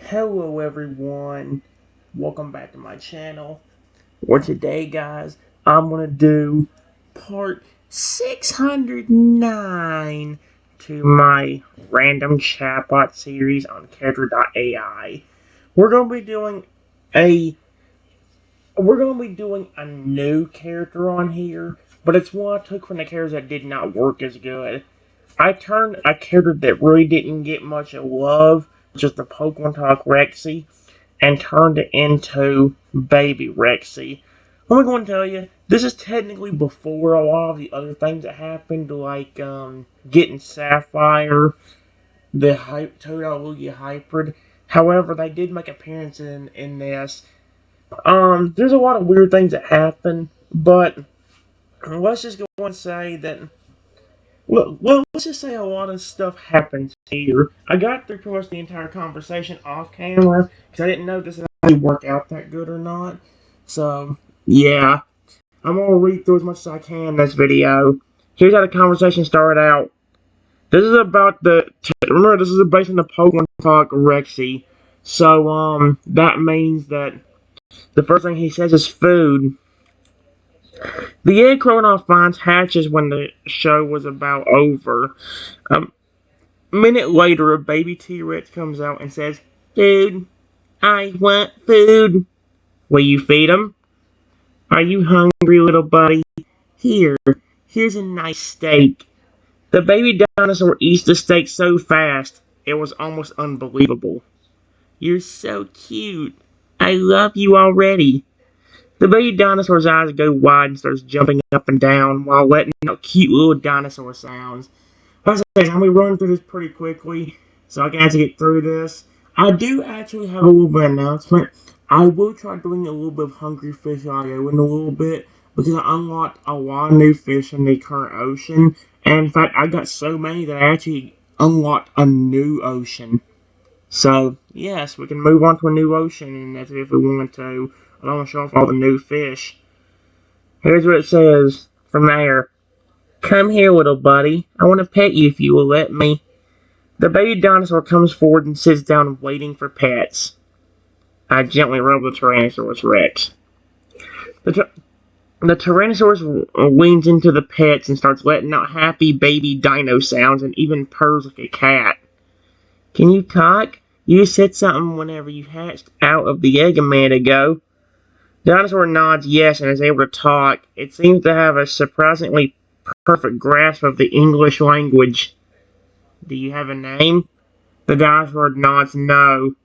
Hello everyone, welcome back to my channel. For today guys, I'm going to do part 609 to my random chatbot series on Character.ai. We're going to be doing a new character on here, but it's one I took from the characters that did not work as good. I turned a character that really didn't get much love, just the Pokemon Talk Rexy, and turned it into Baby Rexy. I'm going to tell you, this is technically before a lot of the other things that happened, like getting Sapphire, the Toadal Lugia Hybrid. However, they did make appearance in this. There's a lot of weird things that happen, but let's just go and say that. Well, let's just say a lot of stuff happens here. I got through pretty much the entire conversation off camera because I didn't know this would actually work out that good or not. So, yeah. I'm going to read through as much as I can in this video. Here's how the conversation started out. This is about remember, this is based on the Pokemon Talk Rexy. So, that means that the first thing he says is food. The egg Chronov finds hatches when the show was about over. A minute later, a baby T-Rex comes out and says, "Food. I want food. Will you feed him? Are you hungry, little buddy? Here's a nice steak." The baby dinosaur eats the steak so fast, it was almost unbelievable. "You're so cute. I love you already." The baby dinosaur's eyes go wide and starts jumping up and down while letting out cute little dinosaur sounds. Like I said, I'm going to be running through this pretty quickly so I can actually get through this. I do actually have a little bit of announcement. I will try doing a little bit of Hungry Fish audio in a little bit because I unlocked a lot of new fish in the current ocean. And in fact, I got so many that I actually unlocked a new ocean. So, yes, we can move on to a new ocean if we want to. I don't want to show off all the new fish. Here's what it says from there. "Come here, little buddy. I want to pet you if you will let me." The baby dinosaur comes forward and sits down waiting for pets. I gently rub the Tyrannosaurus Rex. The Tyrannosaurus leans into the pets and starts letting out happy baby dino sounds and even purrs like a cat. "Can you talk? You said something whenever you hatched out of the egg a minute ago." The dinosaur nods yes and is able to talk. It seems to have a surprisingly perfect grasp of the English language. "Do you have a name?" The dinosaur nods no.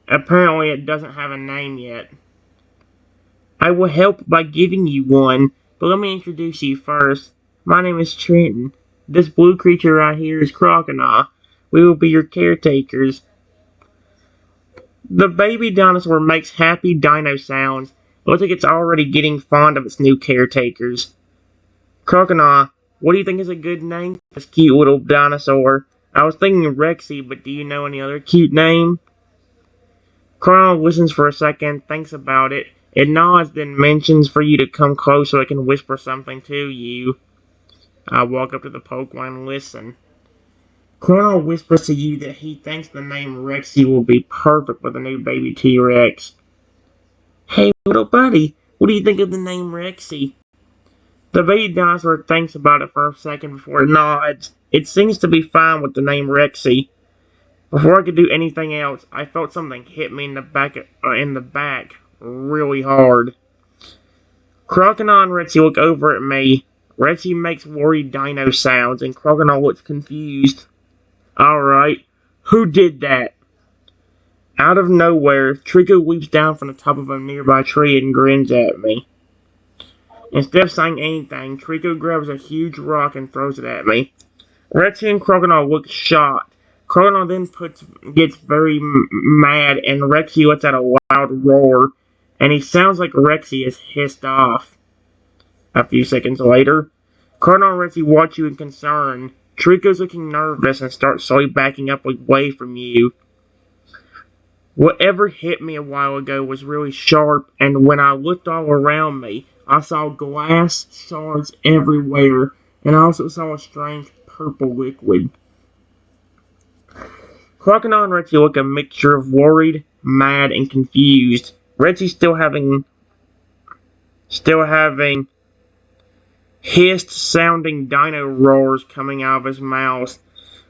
Apparently it doesn't have a name yet. "I will help by giving you one, but let me introduce you first. My name is Trenton. This blue creature right here is Crocodile. We will be your caretakers." The baby dinosaur makes happy dino sounds. It looks like it's already getting fond of its new caretakers. "Crocodile, what do you think is a good name for this cute little dinosaur?" "I was thinking Rexy, but do you know any other cute name?" Crocodile listens for a second, thinks about it. It nods, then mentions for you to come close so it can whisper something to you. I walk up to the Pokemon and listen. Crocodile whispers to you that he thinks the name Rexy will be perfect for the new baby T-Rex. "Hey, little buddy, what do you think of the name Rexy?" The baby dinosaur thinks about it for a second before it nods. It seems to be fine with the name Rexy. Before I could do anything else, I felt something hit me in the back really hard. Crocodile and Rexy look over at me. Rexy makes worried dino sounds, and Crocodile looks confused. "Alright, who did that?" Out of nowhere, Trico leaps down from the top of a nearby tree and grins at me. Instead of saying anything, Trico grabs a huge rock and throws it at me. Rexy and Crocodile look shocked. Crocodile then gets very mad, and Rexy lets out a loud roar, and he sounds like Rexy is hissed off. A few seconds later, Crocodile and Rexy watch you in concern. Trico's looking nervous and starts slowly backing up away from you. Whatever hit me a while ago was really sharp, and when I looked all around me, I saw glass shards everywhere, and I also saw a strange purple liquid. Crocodile and Rexy look a mixture of worried, mad, and confused. Rexy still having hissed-sounding dino roars coming out of his mouth.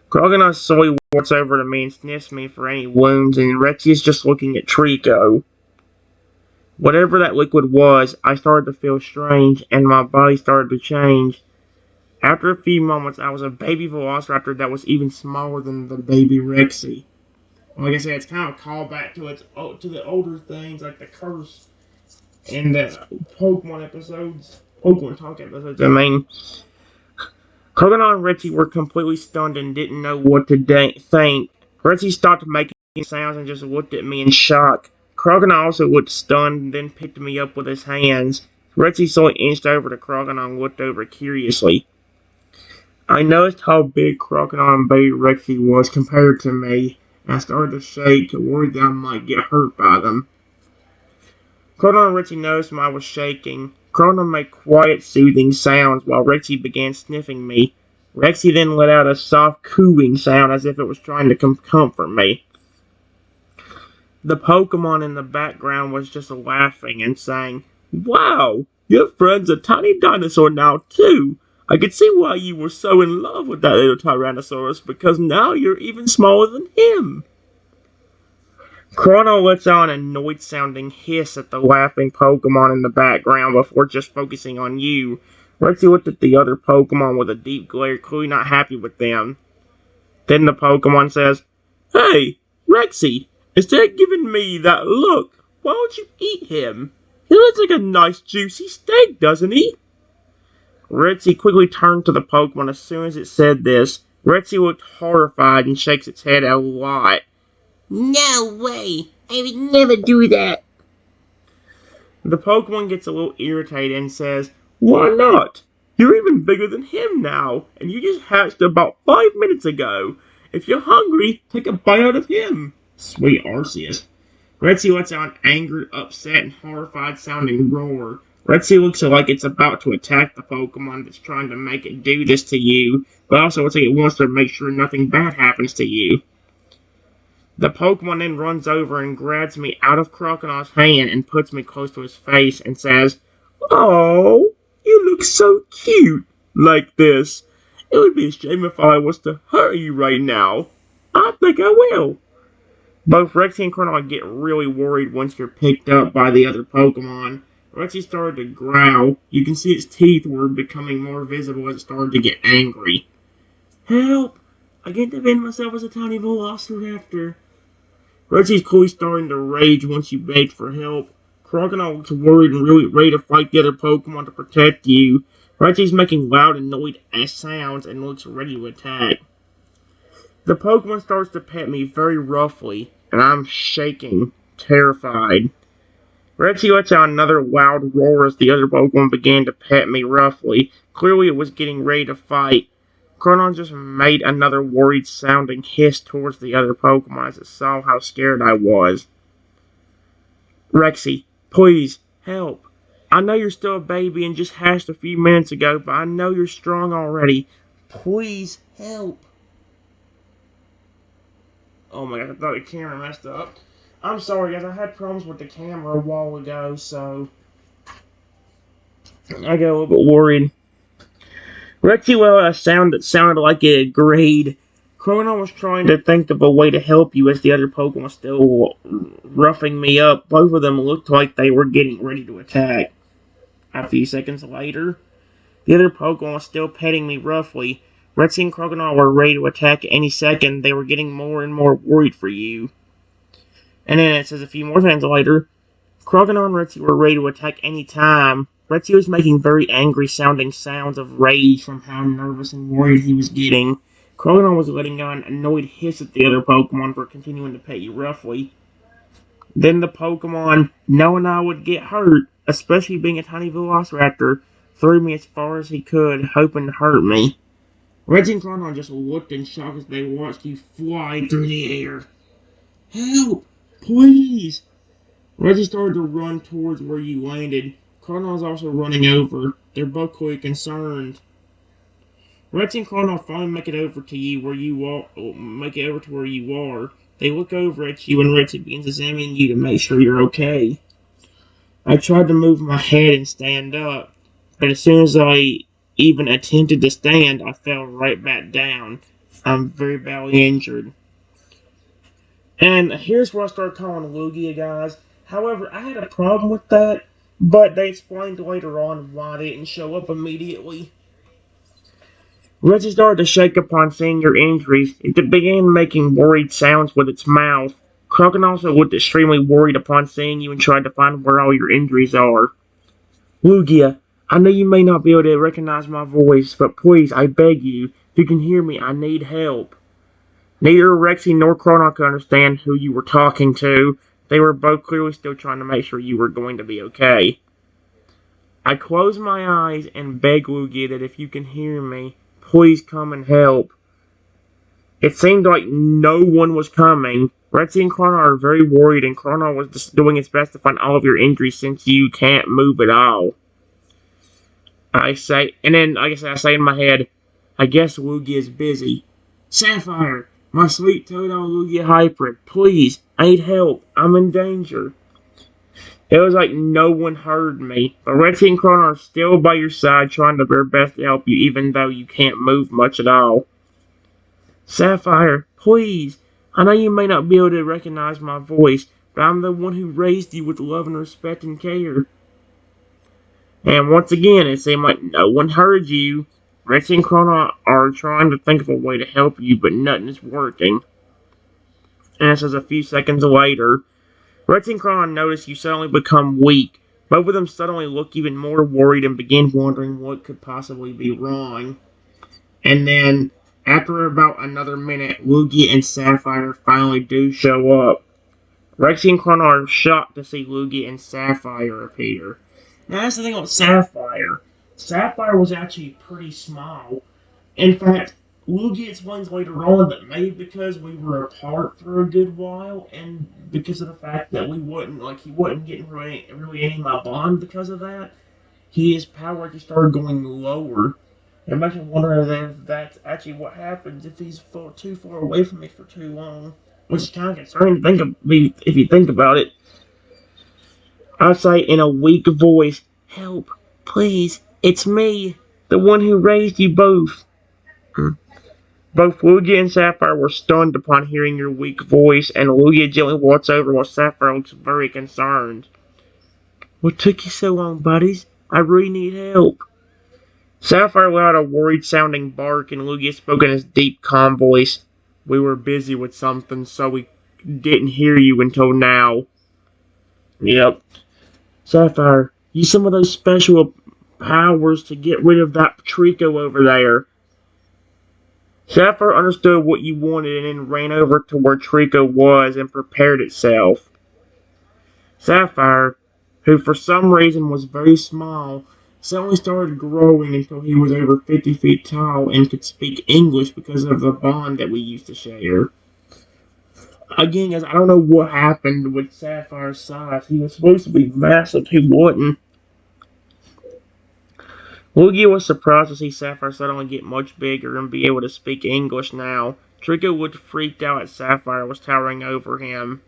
Crocodile slowly walks over to me and sniffs me for any wounds, and Rexy is just looking at Trico. Whatever that liquid was, I started to feel strange, and my body started to change. After a few moments, I was a baby velociraptor that was even smaller than the baby Rexy. Like I said, it's kind of a callback to the older things, like the curse and the Pokemon Talk episodes. Crocodile and Rexy were completely stunned and didn't know what to think. Rexy stopped making sounds and just looked at me in shock. Crocodile also looked stunned and then picked me up with his hands. Rexy slowly inched over to Crocodile and looked over curiously. I noticed how big Crocodile and baby Rexy was compared to me, and I started to shake, worried that I might get hurt by them. Crocodile and Rexy noticed I was shaking. Crocodile made quiet, soothing sounds while Rexy began sniffing me. Rexy then let out a soft cooing sound as if it was trying to comfort me. The Pokemon in the background was just laughing and saying, "Wow, your friend's a tiny dinosaur now too. I could see why you were so in love with that little Tyrannosaurus, because now you're even smaller than him." Chrono lets out an annoyed-sounding hiss at the laughing Pokemon in the background before just focusing on you. Rexy looked at the other Pokemon with a deep glare, clearly not happy with them. Then the Pokemon says, "Hey, Rexy, instead of giving me that look, why don't you eat him? He looks like a nice juicy steak, doesn't he?" Rexy quickly turned to the Pokemon as soon as it said this. Rexy looked horrified and shakes its head a lot. "No way! I would never do that." The Pokemon gets a little irritated and says, "Why not? You're even bigger than him now, and you just hatched about 5 minutes ago. If you're hungry, take a bite out of him." Sweet Arceus. Rexy lets out an angry, upset, and horrified-sounding roar. Rexy looks like it's about to attack the Pokemon that's trying to make it do this to you, but also looks like it wants to make sure nothing bad happens to you. The Pokemon then runs over and grabs me out of Crocodile's hand and puts me close to his face and says, "Oh, you look so cute like this. It would be a shame if I was to hurt you right now. I think I will." Both Rexy and Crocodile get really worried once you're picked up by the other Pokemon. Rexy started to growl. You can see its teeth were becoming more visible as it started to get angry. "Help! I can't defend myself as a tiny velociraptor." Rexy's clearly starting to rage once you begged for help. Crocodile looks worried and really ready to fight the other Pokemon to protect you. Rexy's making loud annoyed sounds and looks ready to attack. The Pokemon starts to pet me very roughly, and I'm shaking, terrified. Rexy lets out another loud roar as the other Pokemon began to pet me roughly. Clearly it was getting ready to fight. Cronon just made another worried-sounding hiss towards the other Pokemon as it saw how scared I was. "Rexy, please, help. I know you're still a baby and just hatched a few minutes ago, but I know you're strong already. Please, help." Oh my god, I thought the camera messed up. I'm sorry guys, I had problems with the camera a while ago, so I got a little bit worried. Rexy let out a sound that sounded like it agreed. Cronon was trying to think of a way to help you as the other Pokemon was still roughing me up. Both of them looked like they were getting ready to attack. A few seconds later, the other Pokemon was still petting me roughly. Rexy and Crocodile were ready to attack any second. They were getting more and more worried for you. And then it says a few more seconds later, Crocodile and Rexy were ready to attack any time. Rexy was making very angry sounding sounds of rage from how nervous and worried he was getting. Crocodile was letting out an annoyed hiss at the other Pokemon for continuing to pet you roughly. Then the Pokemon, knowing I would get hurt, especially being a tiny Velociraptor, threw me as far as he could, hoping to hurt me. Rexy and Crocodile just looked in shock as they watched you fly through the air. "Help! Please!" Rexy started to run towards where you landed. Crocodile's also running over. They're both quite concerned. Rexy and Chrono finally make it over to you where you are. Make it over to where you are. They look over at you, and Rexy begins examining you to make sure you're okay. I tried to move my head and stand up, but as soon as I even attempted to stand, I fell right back down. I'm very badly injured. And here's where I started calling Lugia, guys. However, I had a problem with that, but they explained later on why they didn't show up immediately. Reggie started to shake upon seeing your injuries. It began making worried sounds with its mouth. Crokin also looked extremely worried upon seeing you and tried to find where all your injuries are. Lugia, I know you may not be able to recognize my voice, but please, I beg you, if you can hear me, I need help. Neither Rexy nor Chrono could understand who you were talking to. They were both clearly still trying to make sure you were going to be okay. I close my eyes and beg Lugia that if you can hear me, please come and help. It seemed like no one was coming. Rexy and Chrono are very worried, and Chrono was just doing his best to find all of your injuries since you can't move at all. I say, and then, like I said, I say in my head, I guess Lugia is busy. Sapphire, my sweet Toto Lugia hybrid, please, I need help. I'm in danger. It was like no one heard me, but Rexy and Chrono are still by your side trying to do their best to help you even though you can't move much at all. Sapphire, please, I know you may not be able to recognize my voice, but I'm the one who raised you with love and respect and care. And once again, it seemed like no one heard you. Rexy and Chrono are trying to think of a way to help you, but nothing is working. And this is a few seconds later. Rexy and Chrono notice you suddenly become weak. Both of them suddenly look even more worried and begin wondering what could possibly be wrong. And then, after about another minute, Lugia and Sapphire finally do show up. Rexy and Chrono are shocked to see Lugia and Sapphire appear. Now, that's the thing about Sapphire. Sapphire was actually pretty small. In fact, Lugia explains later on that maybe because we were apart for a good while, and because of the fact that he wasn't getting really any of my bond because of that, his power actually started going lower. It makes me wonder if that's actually what happens if he's too far away from me for too long. Which is kind of concerning to think of if you think about it. I say in a weak voice, help, please, it's me, the one who raised you both. Both Lugia and Sapphire were stunned upon hearing your weak voice, and Lugia gently walks over while Sapphire looks very concerned. What took you so long, buddies? I really need help. Sapphire let out a worried-sounding bark, and Lugia spoke in his deep, calm voice. We were busy with something, so we didn't hear you until now. Yep. Sapphire, use some of those special powers to get rid of that Trico over there. Sapphire understood what you wanted and then ran over to where Trico was and prepared itself. Sapphire, who for some reason was very small, suddenly started growing until he was over 50 feet tall and could speak English because of the bond that we used to share. Again, guys, I don't know what happened with Sapphire's size. He was supposed to be massive, he wasn't. Lugia was surprised to see Sapphire suddenly get much bigger and be able to speak English now. Trico looked freaked out as Sapphire was towering over him.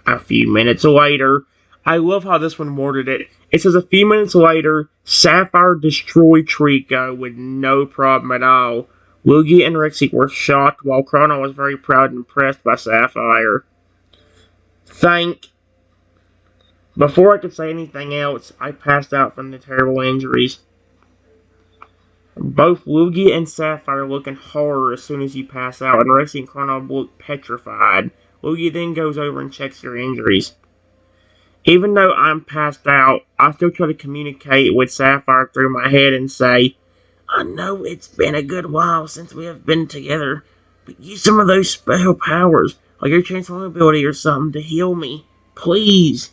A few minutes later, I love how this one worded it. It says a few minutes later, Sapphire destroyed Trico with no problem at all. Lugia and Rexy were shocked, while Chrono was very proud and impressed by Sapphire. Before I could say anything else, I passed out from the terrible injuries. Both Lugia and Sapphire look in horror as soon as you pass out, and Rexy and Chrono look petrified. Lugia then goes over and checks your injuries. Even though I'm passed out, I still try to communicate with Sapphire through my head and say, I know it's been a good while since we have been together, but use some of those special powers, like your transform ability or something, to heal me. Please.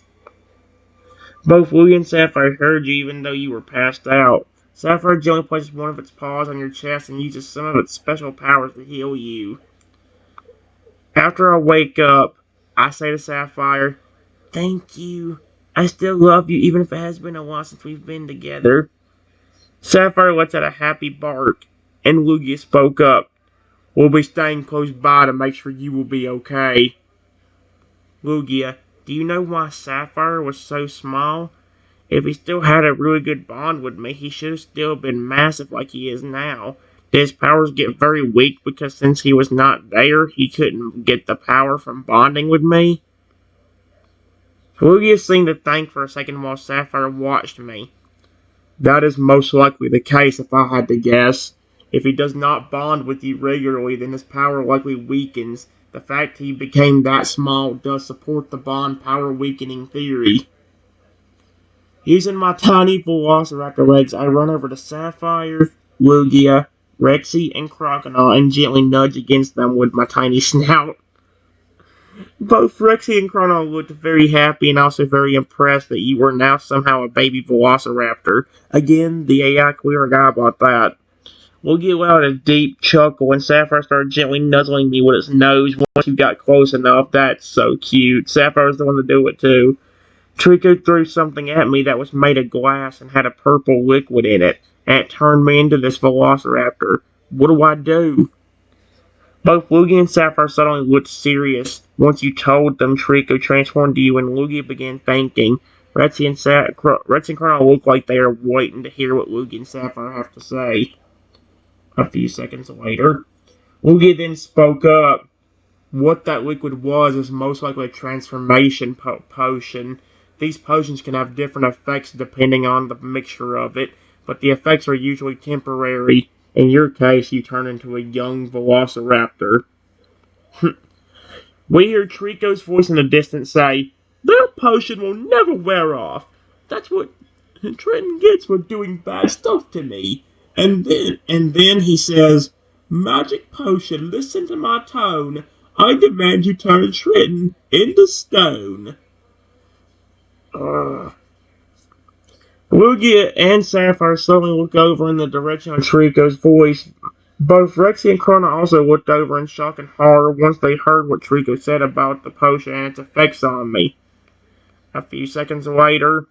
Both Lugia and Sapphire heard you even though you were passed out. Sapphire gently places one of its paws on your chest and uses some of its special powers to heal you. After I wake up, I say to Sapphire, thank you. I still love you even if it has been a while since we've been together. Sapphire lets out a happy bark. And Lugia spoke up. We'll be staying close by to make sure you will be okay. Lugia, do you know why Sapphire was so small? If he still had a really good bond with me, he should have still been massive like he is now. Did his powers get very weak because since he was not there, he couldn't get the power from bonding with me? Lugia seemed to think for a second while Sapphire watched me. That is most likely the case if I had to guess. If he does not bond with you regularly, then his power likely weakens. The fact he became that small does support the bond power weakening theory. Using my tiny Velociraptor legs, I run over to Sapphire, Lugia, Rexy, and Crocodile and gently nudge against them with my tiny snout. Both Rexy and Crocodile looked very happy and also very impressed that you were now somehow a baby Velociraptor. Again, the AI clear guy about that. Lugia let out a deep chuckle and Sapphire started gently nuzzling me with its nose once you got close enough. That's so cute. Sapphire was the one to do it too. Trico threw something at me that was made of glass and had a purple liquid in it, and it turned me into this Velociraptor. What do I do? Both Lugia and Sapphire suddenly looked serious. Once you told them Trico transformed to you, and Lugia began thinking. Rexy and Crocodile looked like they are waiting to hear what Lugia and Sapphire have to say. A few seconds later, Lugia then spoke up. What that liquid was is most likely a transformation potion. These potions can have different effects depending on the mixture of it, but the effects are usually temporary. In your case, you turn into a young Velociraptor. We hear Trico's voice in the distance say, "That potion will never wear off. That's what Trenton gets for doing bad stuff to me." And then he says, "Magic potion, listen to my tone. I demand you turn Trenton into stone." Lugia and Sapphire suddenly look over in the direction of Trico's voice. Both Rexy and Krona also looked over in shock and horror once they heard what Trico said about the potion and its effects on me. A few seconds later,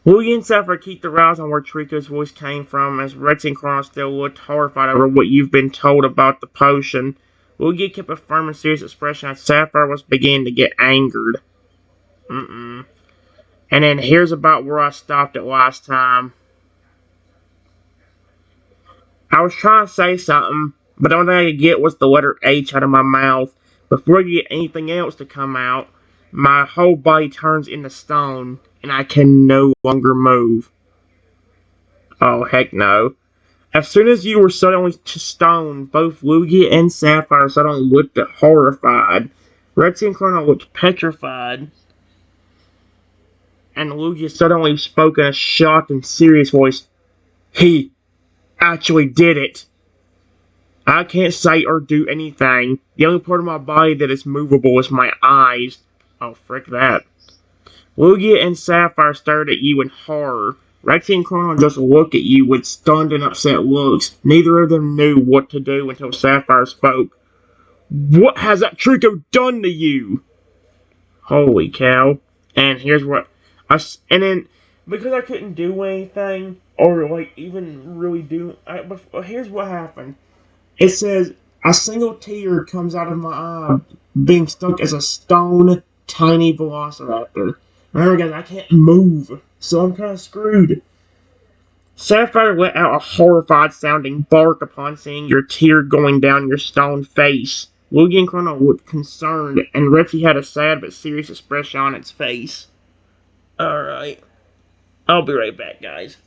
Lugia and Sapphire keep their eyes on where Trico's voice came from, as Rexy and Krona still looked horrified over what you've been told about the potion. Lugia kept a firm and serious expression as Sapphire was beginning to get angered. And then here's about where I stopped it last time. I was trying to say something, but the only thing I could get was the letter H out of my mouth. Before I could get anything else to come out, my whole body turns into stone, and I can no longer move. Oh, heck no. As soon as you were suddenly stone, both Lugia and Sapphire suddenly looked horrified. Rexy and Colonel looked petrified. And Lugia suddenly spoke in a shocked and serious voice. He actually did it. I can't say or do anything. The only part of my body that is movable is my eyes. Oh, frick that. Lugia and Sapphire stared at you in horror. Rexy and Chrono just looked at you with stunned and upset looks. Neither of them knew what to do until Sapphire spoke. What has that Trico done to you? Holy cow. And here's what... And then, because I couldn't do anything, or like even really do... here's what happened. It says, a single tear comes out of my eye, being stuck as a stone, tiny Velociraptor. Remember guys, I can't move, so I'm kind of screwed. Sapphire let out a horrified sounding bark upon seeing your tear going down your stone face. Lugia and Chrono looked concerned, and Rexy had a sad but serious expression on its face. Alright. I'll be right back, guys.